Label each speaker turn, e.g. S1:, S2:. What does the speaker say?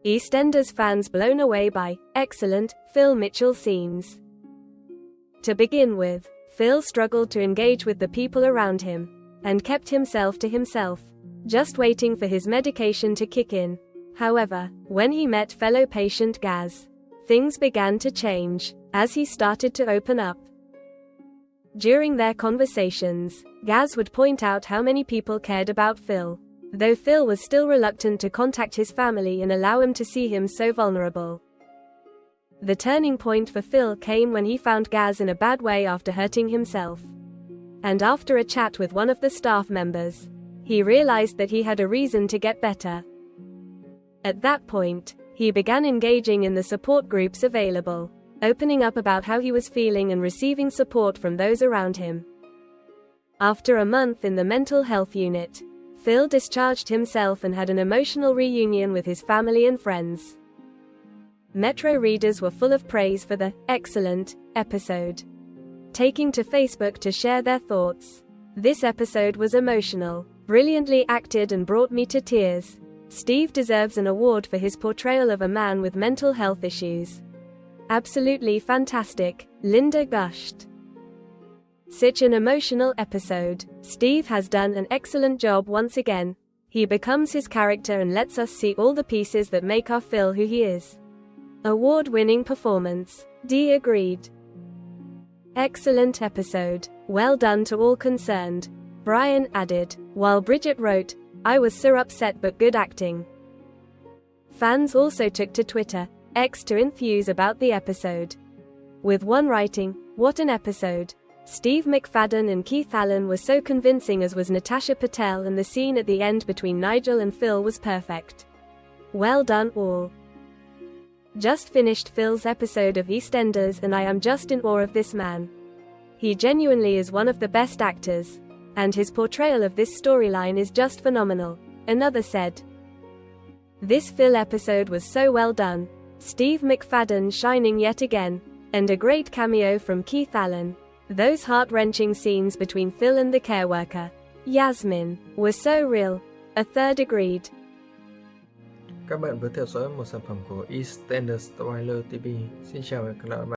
S1: EastEnders fans blown away by excellent Phil Mitchell scenes. To begin with, Phil struggled to engage with the people around him and kept himself to himself, just waiting for his medication to kick in. However, when he met fellow patient Gaz, things began to change as he started to open up. During their conversations, Gaz would point out how many people cared about Phil, though Phil was still reluctant to contact his family and allow him to see him so vulnerable. The turning point for Phil came when he found Gaz in a bad way after hurting himself. And after a chat with one of the staff members, he realized that he had a reason to get better. At that point, he began engaging in the support groups available, opening up about how he was feeling and receiving support from those around him. After a month in the mental health unit, Phil discharged himself and had an emotional reunion with his family and friends. Metro readers were full of praise for the excellent episode, taking to Facebook to share their thoughts. This episode was emotional, brilliantly acted, and brought me to tears. Steve deserves an award for his portrayal of a man with mental health issues. Absolutely fantastic, Linda gushed. Such an emotional episode. Steve has done an excellent job once again. He becomes his character and lets us see all the pieces that make our Phil who he is. Award-winning performance. Dee agreed. Excellent episode. Well done to all concerned, Brian added, while Bridget wrote, I was so upset but good acting. Fans also took to Twitter, X, to enthuse about the episode, with one writing, what an episode. Steve McFadden and Keith Allen were so convincing, as was Natasha Patel, and the scene at the end between Nigel and Phil was perfect. Well done all. Just finished Phil's episode of EastEnders and I am just in awe of this man. He genuinely is one of the best actors, and his portrayal of this storyline is just phenomenal, another said. This Phil episode was so well done. Steve McFadden shining yet again, and a great cameo from Keith Allen. Those heart-wrenching scenes between Phil and the care worker, Yasmin, were so real, a third agreed.
S2: Các bạn vừa theo dõi một sản phẩm của EastEnders Trailer TV. Xin chào và hẹn gặp lại.